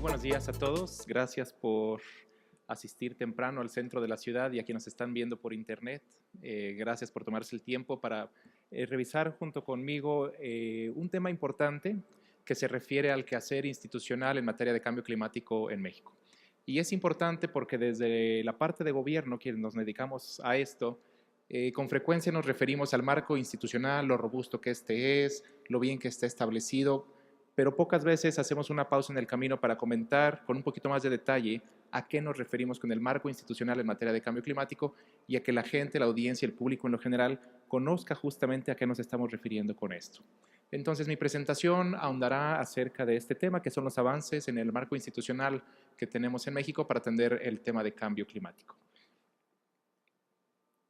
buenos días a todos. Gracias por asistir temprano al centro de la ciudad y a quienes nos están viendo por internet. Gracias por tomarse el tiempo para revisar junto conmigo un tema importante que se refiere al quehacer institucional en materia de cambio climático en México. Y es importante porque desde la parte de gobierno, quienes nos dedicamos a esto, con frecuencia nos referimos al marco institucional, lo robusto que este es, lo bien que está establecido, pero pocas veces hacemos una pausa en el camino para comentar con un poquito más de detalle a qué nos referimos con el marco institucional en materia de cambio climático y a que la gente, la audiencia, el público en lo general conozca justamente a qué nos estamos refiriendo con esto. Entonces mi presentación ahondará acerca de este tema, que son los avances en el marco institucional que tenemos en México para atender el tema de cambio climático.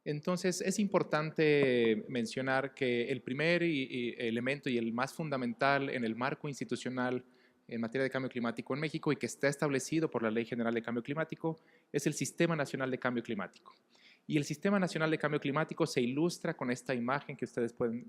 Entonces, es importante mencionar que el primer elemento y el más fundamental en el marco institucional en materia de cambio climático en México y que está establecido por la Ley General de Cambio Climático es el Sistema Nacional de Cambio Climático. Y el Sistema Nacional de Cambio Climático se ilustra con esta imagen que ustedes pueden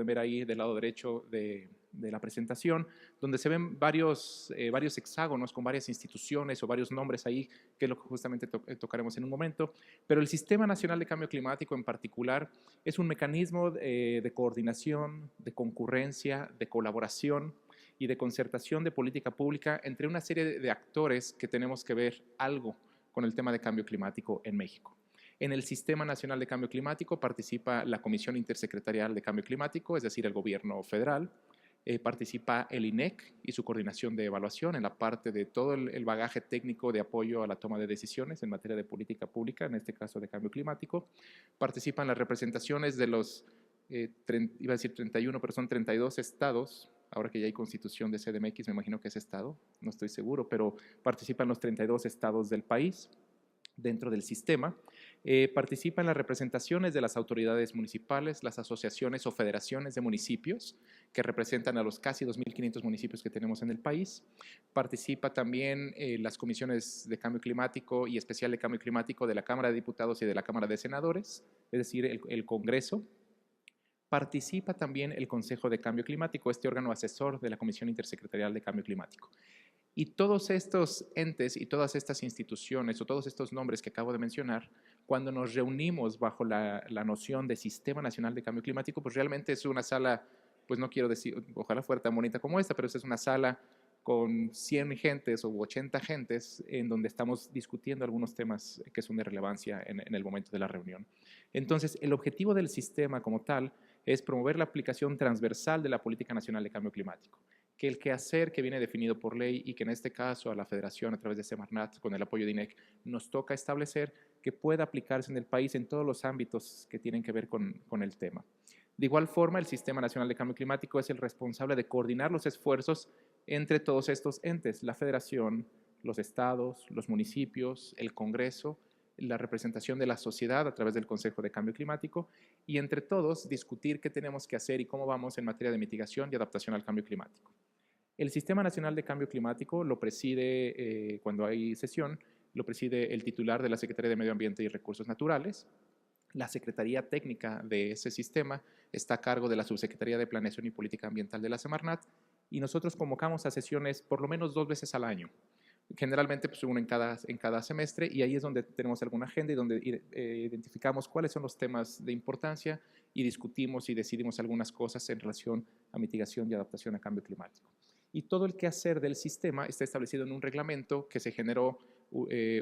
ver ahí del lado derecho de la presentación, donde se ven varios hexágonos con varias instituciones o varios nombres ahí, que es lo que justamente tocaremos en un momento. Pero el Sistema Nacional de Cambio Climático en particular es un mecanismo de coordinación, de concurrencia, de colaboración y de concertación de política pública entre una serie de actores que tenemos que ver algo con el tema de cambio climático en México. En el Sistema Nacional de Cambio Climático participa la Comisión Intersecretarial de Cambio Climático, es decir, el gobierno federal. Participa el INEC y su coordinación de evaluación en la parte de todo el bagaje técnico de apoyo a la toma de decisiones en materia de política pública, en este caso de cambio climático. Participan las representaciones de los, iba a decir 31, pero son 32 estados. Ahora que ya hay constitución de CDMX, me imagino que es estado, no estoy seguro, pero participan los 32 estados del país dentro del sistema. Participan las representaciones de las autoridades municipales, las asociaciones o federaciones de municipios que representan a los casi 2.500 municipios que tenemos en el país. Participa también las comisiones de cambio climático y especial de cambio climático de la Cámara de Diputados y de la Cámara de Senadores, es decir, el Congreso. Participa también el Consejo de Cambio Climático, este órgano asesor de la Comisión Intersecretarial de Cambio Climático. Y todos estos entes y todas estas instituciones o todos estos nombres que acabo de mencionar, cuando nos reunimos bajo la noción de Sistema Nacional de Cambio Climático, pues realmente es una sala, pues no quiero decir, ojalá fuera tan bonita como esta, pero es una sala con 100 gentes o 80 gentes en donde estamos discutiendo algunos temas que son de relevancia en el momento de la reunión. Entonces, el objetivo del sistema como tal es promover la aplicación transversal de la Política Nacional de Cambio Climático, que el quehacer que viene definido por ley y que en este caso a la Federación a través de Semarnat con el apoyo de INEC nos toca establecer que pueda aplicarse en el país en todos los ámbitos que tienen que ver con el tema. De igual forma, el Sistema Nacional de Cambio Climático es el responsable de coordinar los esfuerzos entre todos estos entes, la Federación, los estados, los municipios, el Congreso, la representación de la sociedad a través del Consejo de Cambio Climático y entre todos discutir qué tenemos que hacer y cómo vamos en materia de mitigación y adaptación al cambio climático. El Sistema Nacional de Cambio Climático lo preside, cuando hay sesión, lo preside el titular de la Secretaría de Medio Ambiente y Recursos Naturales. La Secretaría Técnica de ese sistema está a cargo de la Subsecretaría de Planeación y Política Ambiental de la Semarnat y nosotros convocamos a sesiones por lo menos 2 veces al año. Generalmente pues uno en cada semestre y ahí es donde tenemos alguna agenda y donde identificamos cuáles son los temas de importancia y discutimos y decidimos algunas cosas en relación a mitigación y adaptación a cambio climático. Y todo el quehacer del sistema está establecido en un reglamento que se generó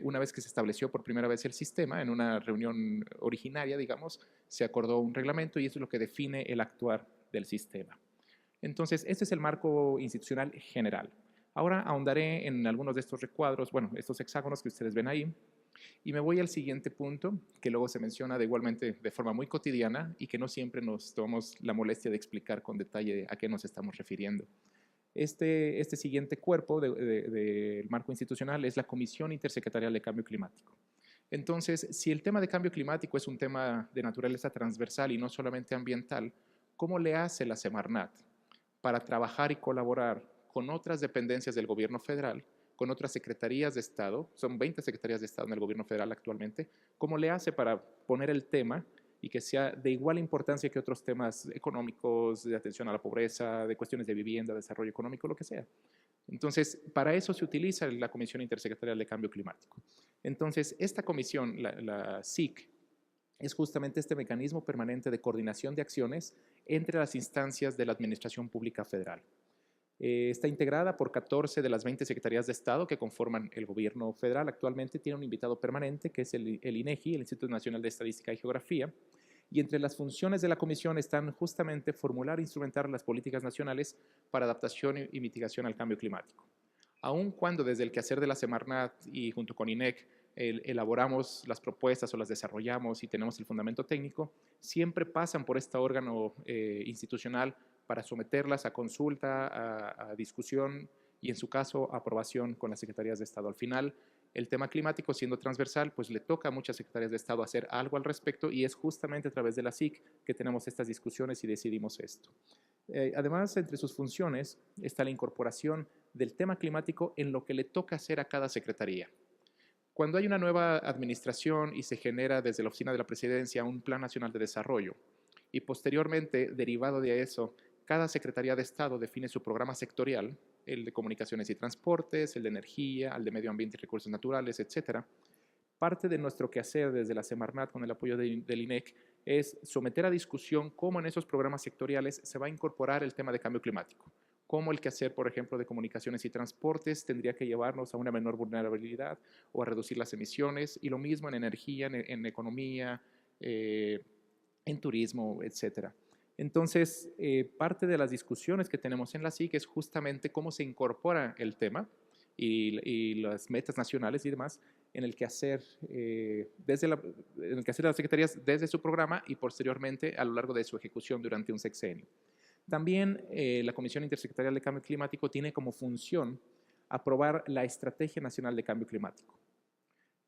una vez que se estableció por primera vez el sistema, en una reunión originaria, digamos, se acordó un reglamento y eso es lo que define el actuar del sistema. Entonces, este es el marco institucional general. Ahora ahondaré en algunos de estos recuadros, bueno, estos hexágonos que ustedes ven ahí, y me voy al siguiente punto, que luego se menciona igualmente de forma muy cotidiana y que no siempre nos tomamos la molestia de explicar con detalle a qué nos estamos refiriendo. Este siguiente cuerpo del marco institucional es la Comisión Intersecretarial de Cambio Climático. Entonces, si el tema de cambio climático es un tema de naturaleza transversal y no solamente ambiental, ¿cómo le hace la Semarnat para trabajar y colaborar con otras dependencias del gobierno federal, con otras secretarías de Estado? Son 20 secretarías de Estado en el gobierno federal actualmente. ¿Cómo le hace para poner el tema y que sea de igual importancia que otros temas económicos, de atención a la pobreza, de cuestiones de vivienda, desarrollo económico, lo que sea? Entonces, para eso se utiliza la Comisión Intersecretarial de Cambio Climático. Entonces, esta comisión, la CIC, es justamente este mecanismo permanente de coordinación de acciones entre las instancias de la Administración Pública Federal. Está integrada por 14 de las 20 secretarías de Estado que conforman el gobierno federal. Actualmente tiene un invitado permanente, que es el INEGI, el Instituto Nacional de Estadística y Geografía, y entre las funciones de la comisión están justamente formular e instrumentar las políticas nacionales para adaptación y mitigación al cambio climático. Aun cuando desde el quehacer de la Semarnat y junto con INEC elaboramos las propuestas o las desarrollamos y tenemos el fundamento técnico, siempre pasan por este órgano institucional para someterlas a consulta, a discusión y en su caso a aprobación con las secretarías de Estado. Al final, el tema climático, siendo transversal, pues le toca a muchas secretarías de Estado hacer algo al respecto y es justamente a través de la SIC que tenemos estas discusiones y decidimos esto. Además, entre sus funciones está la incorporación del tema climático en lo que le toca hacer a cada secretaría. Cuando hay una nueva administración y se genera desde la Oficina de la Presidencia un Plan Nacional de Desarrollo y posteriormente, derivado de eso, cada Secretaría de Estado define su programa sectorial, el de Comunicaciones y Transportes, el de Energía, el de Medio Ambiente y Recursos Naturales, etc. Parte de nuestro quehacer desde la Semarnat con el apoyo del INEC es someter a discusión cómo en esos programas sectoriales se va a incorporar el tema de cambio climático, cómo el quehacer, por ejemplo, de comunicaciones y transportes tendría que llevarnos a una menor vulnerabilidad o a reducir las emisiones, y lo mismo en energía, en economía, en turismo, etcétera. Entonces, parte de las discusiones que tenemos en la SIC es justamente cómo se incorpora el tema y las metas nacionales y demás en el quehacer, en el quehacer de las secretarías desde su programa y posteriormente a lo largo de su ejecución durante un sexenio. También la Comisión Intersecretarial de Cambio Climático tiene como función aprobar la Estrategia Nacional de Cambio Climático.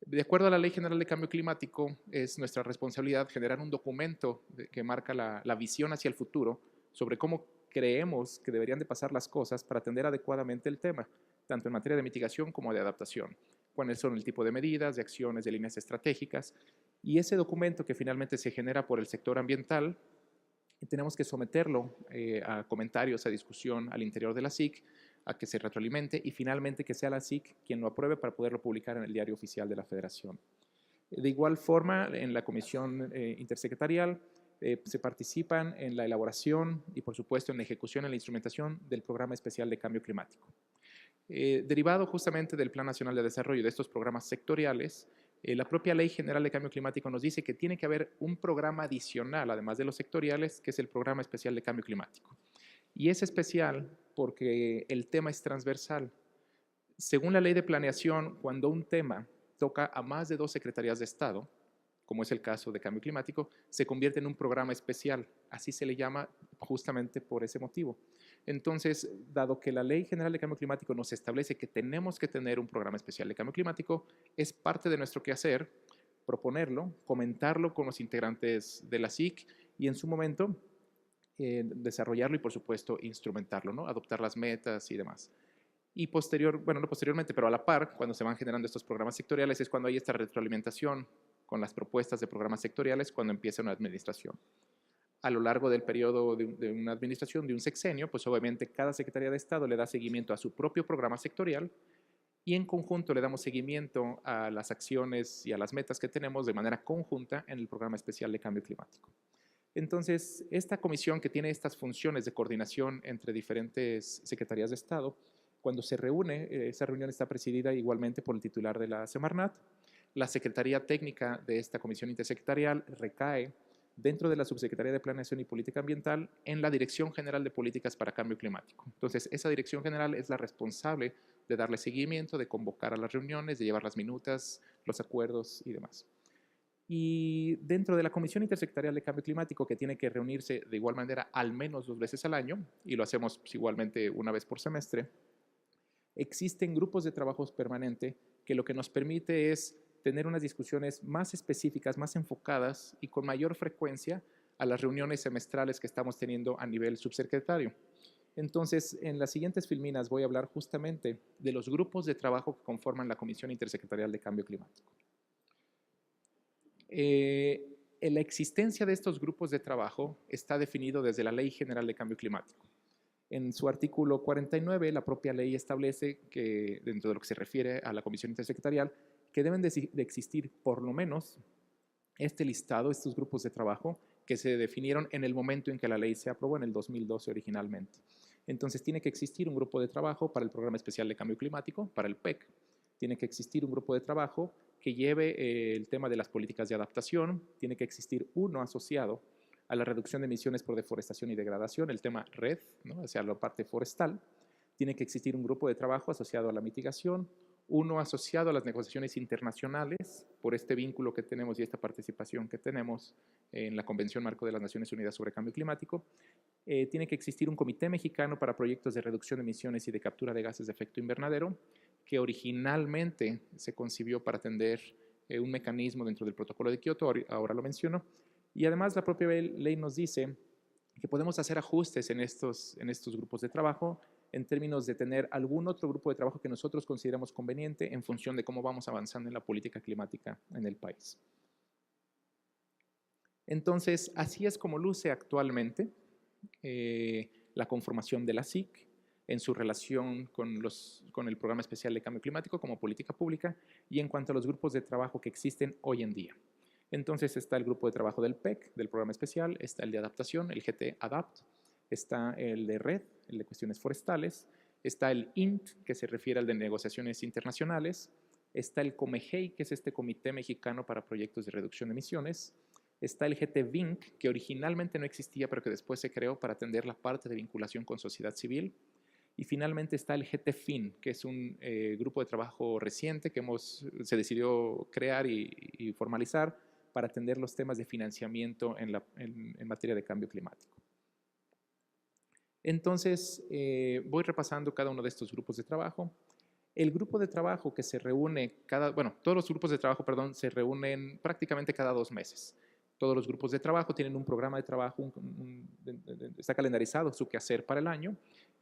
De acuerdo a la Ley General de Cambio Climático, es nuestra responsabilidad generar un documento que marca la visión hacia el futuro sobre cómo creemos que deberían de pasar las cosas para atender adecuadamente el tema, tanto en materia de mitigación como de adaptación. Cuáles son el tipo de medidas, de acciones, de líneas estratégicas. Y ese documento que finalmente se genera por el sector ambiental, tenemos que someterlo a comentarios, a discusión al interior de la SIC, a que se retroalimente y finalmente que sea la SIC quien lo apruebe para poderlo publicar en el Diario Oficial de la Federación. De igual forma, en la Comisión Intersecretarial se participan en la elaboración y, por supuesto, en la ejecución, en la instrumentación del Programa Especial de Cambio Climático. Derivado justamente del Plan Nacional de Desarrollo de estos programas sectoriales, la propia Ley General de Cambio Climático nos dice que tiene que haber un programa adicional, además de los sectoriales, que es el Programa Especial de Cambio Climático. Y es especial porque el tema es transversal. Según la Ley de Planeación, cuando un tema toca a más de 2 secretarías de Estado, como es el caso de cambio climático, se convierte en un programa especial. Así se le llama justamente por ese motivo. Entonces, dado que la Ley General de Cambio Climático nos establece que tenemos que tener un programa especial de cambio climático, es parte de nuestro quehacer proponerlo, comentarlo con los integrantes de la SIC y en su momento desarrollarlo y, por supuesto, instrumentarlo, ¿no? Adoptar las metas y demás. Y no posteriormente, pero a la par, cuando se van generando estos programas sectoriales, es cuando hay esta retroalimentación con las propuestas de programas sectoriales cuando empieza una administración. A lo largo del periodo de una administración, de un sexenio, pues obviamente cada Secretaría de Estado le da seguimiento a su propio programa sectorial y en conjunto le damos seguimiento a las acciones y a las metas que tenemos de manera conjunta en el Programa Especial de Cambio Climático. Entonces, esta comisión que tiene estas funciones de coordinación entre diferentes secretarías de Estado, cuando se reúne, esa reunión está presidida igualmente por el titular de la Semarnat. La Secretaría Técnica de esta Comisión Intersecretarial recae dentro de la Subsecretaría de Planeación y Política Ambiental en la Dirección General de Políticas para Cambio Climático. Entonces, esa Dirección General es la responsable de darle seguimiento, de convocar a las reuniones, de llevar las minutas, los acuerdos y demás. Y dentro de la Comisión Intersecretarial de Cambio Climático, que tiene que reunirse de igual manera al menos 2 veces al año, y lo hacemos pues, igualmente una vez por semestre, existen grupos de trabajo permanente que lo que nos permite es tener unas discusiones más específicas, más enfocadas y con mayor frecuencia a las reuniones semestrales que estamos teniendo a nivel subsecretario. Entonces, en las siguientes filminas voy a hablar justamente de los grupos de trabajo que conforman la Comisión Intersecretarial de Cambio Climático. La existencia de estos grupos de trabajo está definido desde la Ley General de Cambio Climático. En su artículo 49, la propia ley establece que, dentro de lo que se refiere a la comisión intersecretarial, que deben de existir por lo menos este listado, estos grupos de trabajo que se definieron en el momento en que la ley se aprobó, en el 2012 originalmente. Entonces tiene que existir un grupo de trabajo para el Programa Especial de Cambio Climático, para el PEC. Tiene que existir un grupo de trabajo que lleve el tema de las políticas de adaptación. Tiene que existir uno asociado a la reducción de emisiones por deforestación y degradación, el tema RED, ¿no? O sea, la parte forestal. Tiene que existir un grupo de trabajo asociado a la mitigación, uno asociado a las negociaciones internacionales, por este vínculo que tenemos y esta participación que tenemos en la Convención Marco de las Naciones Unidas sobre Cambio Climático. Tiene que existir un comité mexicano para proyectos de reducción de emisiones y de captura de gases de efecto invernadero, que originalmente se concibió para atender un mecanismo dentro del protocolo de Kioto, ahora lo menciono, y además la propia ley nos dice que podemos hacer ajustes en estos grupos de trabajo en términos de tener algún otro grupo de trabajo que nosotros consideramos conveniente en función de cómo vamos avanzando en la política climática en el país. Entonces, así es como luce actualmente la conformación de la SIC en su relación con el Programa Especial de Cambio Climático como política pública y en cuanto a los grupos de trabajo que existen hoy en día. Entonces está el grupo de trabajo del PEC, del Programa Especial, está el de adaptación, el GT Adapt, está el de RED, el de cuestiones forestales, está el INT, que se refiere al de negociaciones internacionales, está el COMEGEI, que es este Comité Mexicano para Proyectos de Reducción de Emisiones, está el GT-VINC, que originalmente no existía, pero que después se creó para atender la parte de vinculación con sociedad civil, y finalmente está el GT-FIN, que es un grupo de trabajo reciente que se decidió crear y formalizar para atender los temas de financiamiento en materia de cambio climático. Entonces, voy repasando cada uno de estos grupos de trabajo. El grupo de trabajo que se reúne todos los grupos de trabajo, perdón, se reúnen prácticamente cada 2 meses. Todos los grupos de trabajo tienen un programa de trabajo, está calendarizado su quehacer para el año,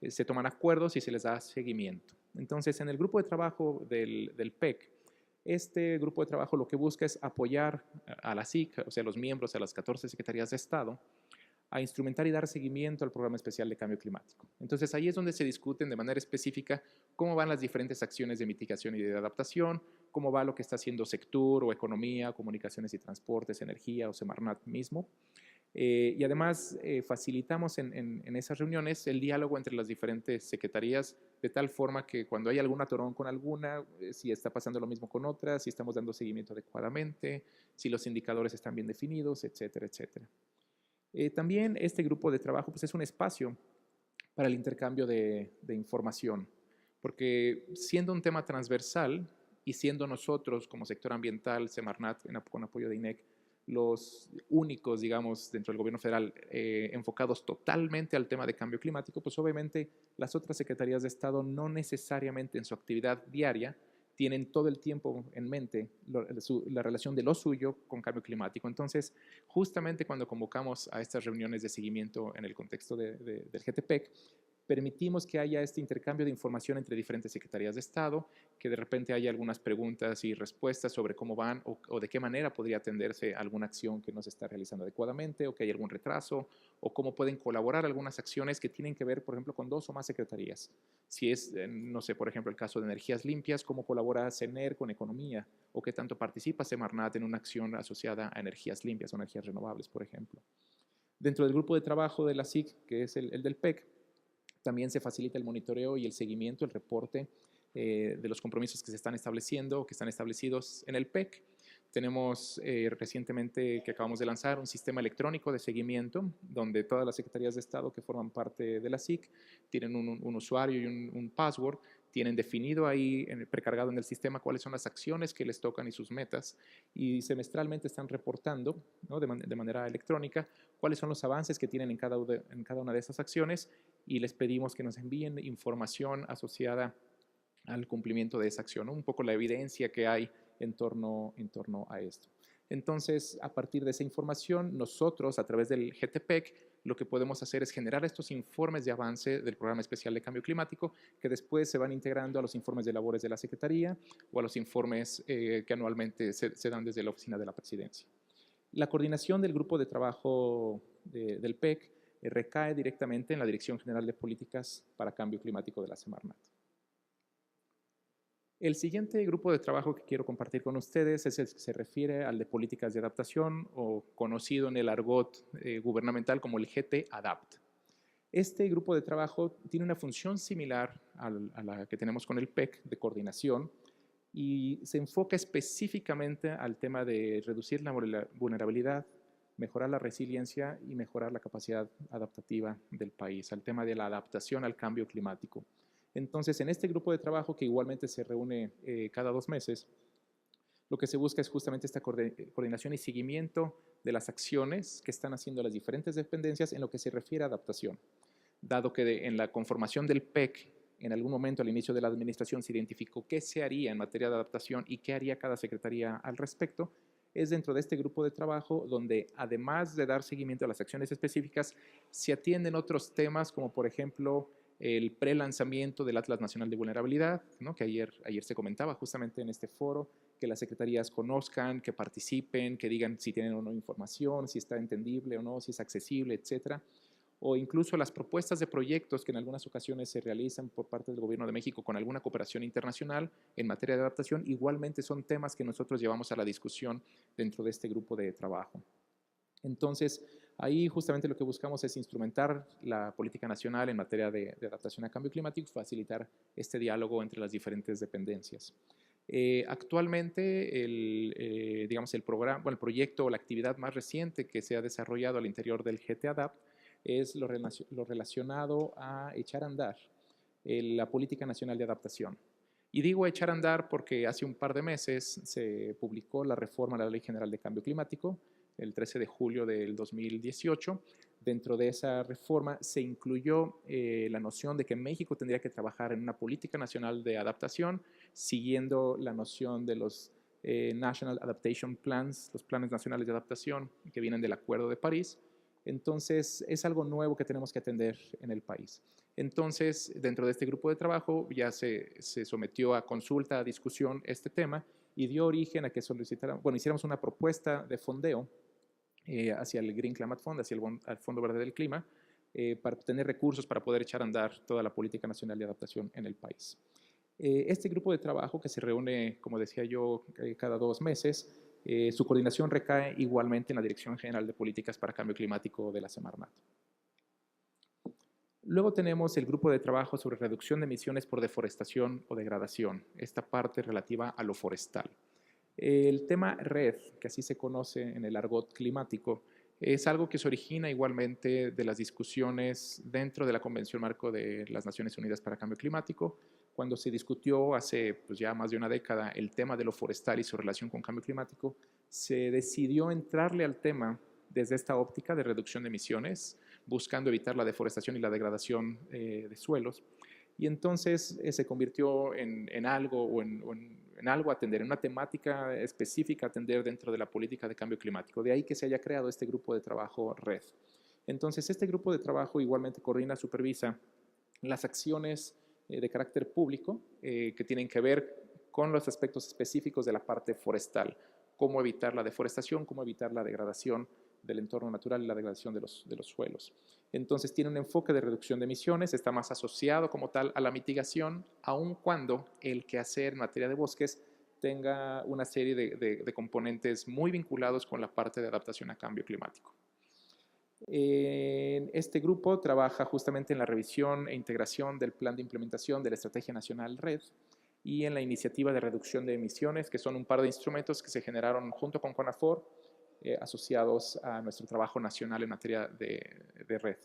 se toman acuerdos y se les da seguimiento. Entonces, en el grupo de trabajo del PEC, este grupo de trabajo lo que busca es apoyar a la SIC, o sea, los miembros de las 14 secretarías de Estado, a instrumentar y dar seguimiento al Programa Especial de Cambio Climático. Entonces, ahí es donde se discuten de manera específica cómo van las diferentes acciones de mitigación y de adaptación, cómo va lo que está haciendo sector o economía, comunicaciones y transportes, energía o Semarnat mismo. Y además facilitamos en esas reuniones el diálogo entre las diferentes secretarías de tal forma que cuando hay algún atorón con alguna, si está pasando lo mismo con otras, si estamos dando seguimiento adecuadamente, si los indicadores están bien definidos, etcétera, etcétera. También este grupo de trabajo pues, es un espacio para el intercambio de información, porque siendo un tema transversal y siendo nosotros como sector ambiental, Semarnat, con apoyo de INEC, los únicos, digamos, dentro del gobierno federal enfocados totalmente al tema de cambio climático, pues obviamente las otras secretarías de Estado no necesariamente en su actividad diaria tienen todo el tiempo en mente la relación de lo suyo con cambio climático. Entonces, justamente cuando convocamos a estas reuniones de seguimiento en el contexto del GTPEC, permitimos que haya este intercambio de información entre diferentes secretarías de Estado, que de repente haya algunas preguntas y respuestas sobre cómo van o de qué manera podría atenderse alguna acción que no se está realizando adecuadamente o que hay algún retraso o cómo pueden colaborar algunas acciones que tienen que ver, por ejemplo, con 2 o más secretarías. Si es, no sé, por ejemplo, el caso de energías limpias, cómo colabora CENER con economía o qué tanto participa Semarnat en una acción asociada a energías limpias o energías renovables, por ejemplo. Dentro del grupo de trabajo de la SIC, que es el del PEC, también se facilita el monitoreo y el seguimiento, el reporte de los compromisos que se están estableciendo o que están establecidos en el PEC. Tenemos recientemente que acabamos de lanzar un sistema electrónico de seguimiento donde todas las secretarías de Estado que forman parte de la SIC tienen un usuario y un password, tienen definido ahí, precargado en el sistema, cuáles son las acciones que les tocan y sus metas, y semestralmente están reportando, ¿no? de manera electrónica cuáles son los avances que tienen en cada una de esas acciones, y les pedimos que nos envíen información asociada al cumplimiento de esa acción, ¿no? Un poco la evidencia que hay en torno a esto. Entonces, a partir de esa información, nosotros, a través del GTPEC, lo que podemos hacer es generar estos informes de avance del Programa Especial de Cambio Climático, que después se van integrando a los informes de labores de la Secretaría o a los informes que anualmente se dan desde la Oficina de la Presidencia. La coordinación del grupo de trabajo del PEC recae directamente en la Dirección General de Políticas para Cambio Climático de la Semarnat. El siguiente grupo de trabajo que quiero compartir con ustedes es el que se refiere al de políticas de adaptación, o conocido en el argot gubernamental como el GT-ADAPT. Este grupo de trabajo tiene una función similar a la que tenemos con el PEC de coordinación y se enfoca específicamente al tema de reducir la vulnerabilidad, mejorar la resiliencia y mejorar la capacidad adaptativa del país, al tema de la adaptación al cambio climático. Entonces, en este grupo de trabajo, que igualmente se reúne cada 2 meses, lo que se busca es justamente esta coordinación y seguimiento de las acciones que están haciendo las diferentes dependencias en lo que se refiere a adaptación. Dado que en la conformación del PEC, en algún momento al inicio de la administración se identificó qué se haría en materia de adaptación y qué haría cada secretaría al respecto, es dentro de este grupo de trabajo donde, además de dar seguimiento a las acciones específicas, se atienden otros temas como, por ejemplo, el pre-lanzamiento del Atlas Nacional de Vulnerabilidad, ¿no? Que ayer se comentaba justamente en este foro, que las secretarías conozcan, que participen, que digan si tienen o no información, si está entendible o no, si es accesible, etcétera. O incluso las propuestas de proyectos que en algunas ocasiones se realizan por parte del Gobierno de México con alguna cooperación internacional en materia de adaptación, igualmente son temas que nosotros llevamos a la discusión dentro de este grupo de trabajo. Entonces, ahí justamente lo que buscamos es instrumentar la política nacional en materia de adaptación a cambio climático y facilitar este diálogo entre las diferentes dependencias. Actualmente, digamos, el proyecto o la actividad más reciente que se ha desarrollado al interior del GT-ADAPT es lo relacionado a echar a andar la política nacional de adaptación. Y digo echar a andar porque hace un par de meses se publicó la reforma a la Ley General de Cambio Climático, el 13 de julio del 2018. Dentro de esa reforma se incluyó la noción de que México tendría que trabajar en una política nacional de adaptación, siguiendo la noción de los National Adaptation Plans, los planes nacionales de adaptación que vienen del Acuerdo de París. Entonces, es algo nuevo que tenemos que atender en el país. Entonces, dentro de este grupo de trabajo ya se sometió a consulta, a discusión este tema y dio origen a que hiciéramos una propuesta de fondeo hacia el Green Climate Fund, hacia el Fondo Verde del Clima, para obtener recursos para poder echar a andar toda la política nacional de adaptación en el país. Este grupo de trabajo, que se reúne, como decía yo, cada 2 meses, su coordinación recae igualmente en la Dirección General de Políticas para Cambio Climático de la Semarnat. Luego tenemos el grupo de trabajo sobre reducción de emisiones por deforestación o degradación, esta parte relativa a lo forestal. El tema RED, que así se conoce en el argot climático, es algo que se origina igualmente de las discusiones dentro de la Convención Marco de las Naciones Unidas para Cambio Climático, cuando se discutió hace ya más de una década el tema de lo forestal y su relación con cambio climático, se decidió entrarle al tema desde esta óptica de reducción de emisiones, buscando evitar la deforestación y la degradación de suelos. Y entonces se convirtió en algo o en algo a atender, en una temática específica a atender dentro de la política de cambio climático. De ahí que se haya creado este grupo de trabajo RED. Entonces, este grupo de trabajo igualmente coordina, supervisa las acciones de carácter público que tienen que ver con los aspectos específicos de la parte forestal, cómo evitar la deforestación, cómo evitar la degradación del entorno natural y la degradación de los suelos. Entonces tiene un enfoque de reducción de emisiones, está más asociado como tal a la mitigación, aun cuando el quehacer en materia de bosques tenga una serie de componentes muy vinculados con la parte de adaptación a cambio climático. Este grupo trabaja justamente en la revisión e integración del plan de implementación de la Estrategia Nacional RED y en la iniciativa de reducción de emisiones, que son un par de instrumentos que se generaron junto con CONAFOR, asociados a nuestro trabajo nacional en materia de RED.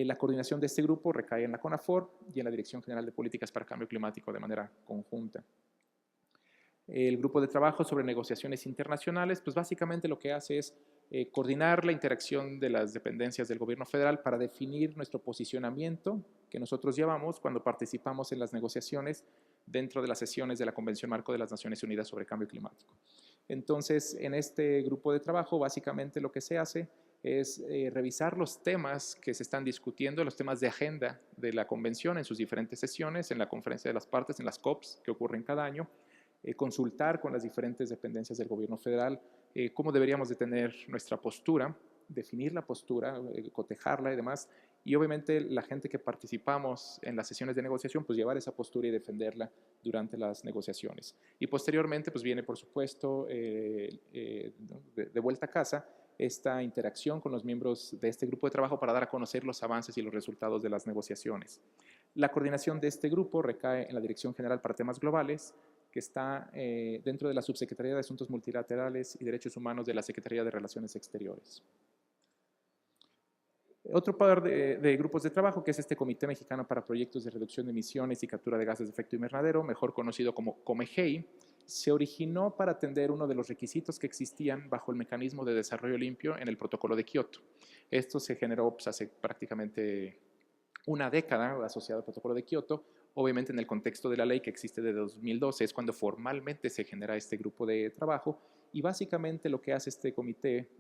La coordinación de este grupo recae en la CONAFOR y en la Dirección General de Políticas para Cambio Climático de manera conjunta. El grupo de trabajo sobre negociaciones internacionales, pues básicamente lo que hace es coordinar la interacción de las dependencias del gobierno federal para definir nuestro posicionamiento que nosotros llevamos cuando participamos en las negociaciones dentro de las sesiones de la Convención Marco de las Naciones Unidas sobre Cambio Climático. Entonces, en este grupo de trabajo, básicamente lo que se hace es revisar los temas que se están discutiendo, los temas de agenda de la convención en sus diferentes sesiones, en la conferencia de las partes, en las COPs que ocurren cada año, consultar con las diferentes dependencias del gobierno federal cómo deberíamos de tener nuestra postura definir la postura, cotejarla y demás, y obviamente la gente que participamos en las sesiones de negociación, pues llevar esa postura y defenderla durante las negociaciones. Y posteriormente, pues viene, por supuesto, de vuelta a casa, esta interacción con los miembros de este grupo de trabajo para dar a conocer los avances y los resultados de las negociaciones. La coordinación de este grupo recae en la Dirección General para Temas Globales, que está dentro de la Subsecretaría de Asuntos Multilaterales y Derechos Humanos de la Secretaría de Relaciones Exteriores. Otro par de grupos de trabajo, que es este Comité Mexicano para Proyectos de Reducción de Emisiones y Captura de Gases de Efecto Invernadero, mejor conocido como COMEGEI, se originó para atender uno de los requisitos que existían bajo el mecanismo de desarrollo limpio en el Protocolo de Kioto. Esto se generó pues, hace prácticamente una década asociado al Protocolo de Kioto. Obviamente en el contexto de la ley que existe desde 2012 es cuando formalmente se genera este grupo de trabajo, y básicamente lo que hace este comité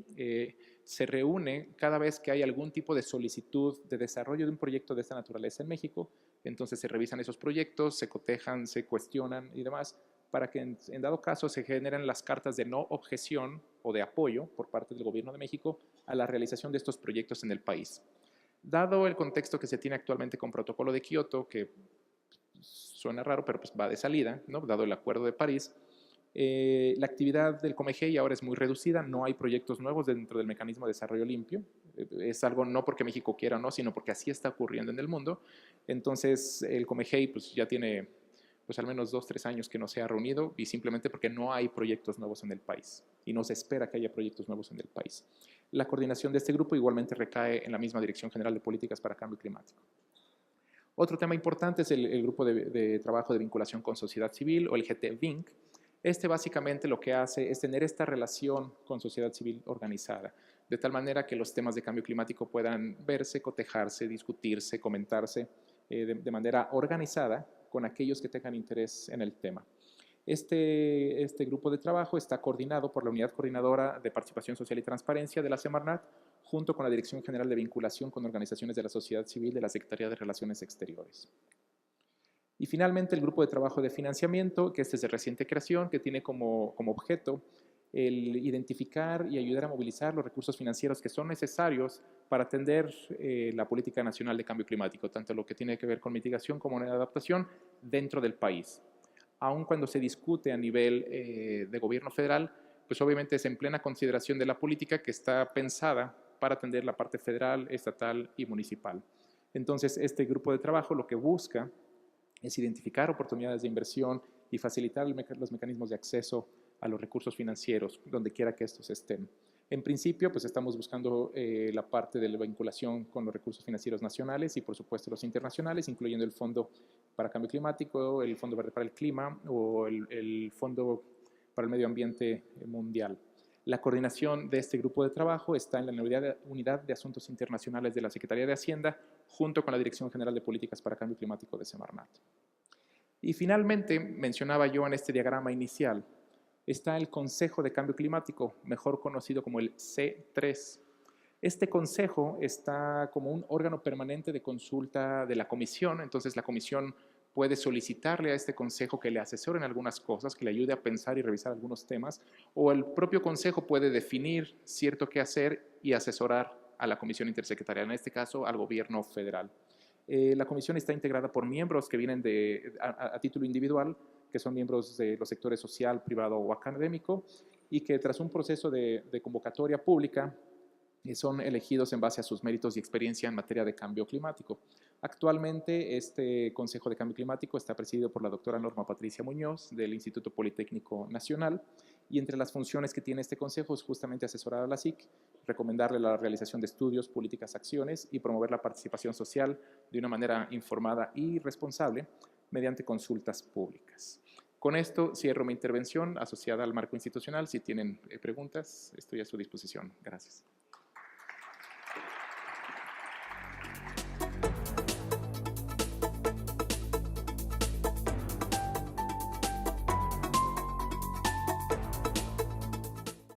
se reúne cada vez que hay algún tipo de solicitud de desarrollo de un proyecto de esta naturaleza en México. Entonces se revisan esos proyectos, se cotejan, se cuestionan y demás, para que en dado caso se generen las cartas de no objeción o de apoyo por parte del Gobierno de México a la realización de estos proyectos en el país. Dado el contexto que se tiene actualmente con Protocolo de Kioto, que suena raro, pero pues va de salida, ¿no? Dado el Acuerdo de París, la actividad del COMEGEI ahora es muy reducida, no hay proyectos nuevos dentro del mecanismo de desarrollo limpio. Es algo no porque México quiera o no, sino porque así está ocurriendo en el mundo. Entonces el COMEGEI pues, ya tiene pues, al menos 2 o 3 años que no se ha reunido, y simplemente porque no hay proyectos nuevos en el país y no se espera que haya proyectos nuevos en el país. La coordinación de este grupo igualmente recae en la misma Dirección General de Políticas para Cambio Climático. Otro tema importante es el grupo de trabajo de vinculación con sociedad civil, o el GT-VINC. Este básicamente lo que hace es tener esta relación con sociedad civil organizada, de tal manera que los temas de cambio climático puedan verse, cotejarse, discutirse, comentarse de manera organizada con aquellos que tengan interés en el tema. Este grupo de trabajo está coordinado por la Unidad Coordinadora de Participación Social y Transparencia de la Semarnat, junto con la Dirección General de Vinculación con Organizaciones de la Sociedad Civil de la Secretaría de Relaciones Exteriores. Y finalmente el grupo de trabajo de financiamiento, que este es de reciente creación, que tiene como objeto el identificar y ayudar a movilizar los recursos financieros que son necesarios para atender la política nacional de cambio climático, tanto lo que tiene que ver con mitigación como en adaptación dentro del país. Aun cuando se discute a nivel de gobierno federal, pues obviamente es en plena consideración de la política que está pensada para atender la parte federal, estatal y municipal. Entonces, este grupo de trabajo lo que busca es identificar oportunidades de inversión y facilitar los mecanismos de acceso a los recursos financieros, donde quiera que estos estén. En principio, pues estamos buscando la parte de la vinculación con los recursos financieros nacionales y, por supuesto, los internacionales, incluyendo el Fondo para Cambio Climático, el Fondo Verde para el Clima o el Fondo para el Medio Ambiente Mundial. La coordinación de este grupo de trabajo está en la Unidad de Asuntos Internacionales de la Secretaría de Hacienda, junto con la Dirección General de Políticas para Cambio Climático de Semarnat. Y finalmente, mencionaba yo en este diagrama inicial, está el Consejo de Cambio Climático, mejor conocido como el C3. Este consejo está como un órgano permanente de consulta de la comisión, entonces la comisión puede solicitarle a este consejo que le asesore en algunas cosas, que le ayude a pensar y revisar algunos temas, o el propio consejo puede definir cierto qué hacer y asesorar a la comisión intersecretarial, en este caso al gobierno federal. La comisión está integrada por miembros que vienen a título individual, que son miembros de los sectores social, privado o académico, y que tras un proceso de convocatoria pública son elegidos en base a sus méritos y experiencia en materia de cambio climático. Actualmente este Consejo de Cambio Climático está presidido por la doctora Norma Patricia Muñoz del Instituto Politécnico Nacional, y entre las funciones que tiene este consejo es justamente asesorar a la SIC, recomendarle la realización de estudios, políticas, acciones y promover la participación social de una manera informada y responsable mediante consultas públicas. Con esto cierro mi intervención asociada al marco institucional. Si tienen preguntas, estoy a su disposición. Gracias.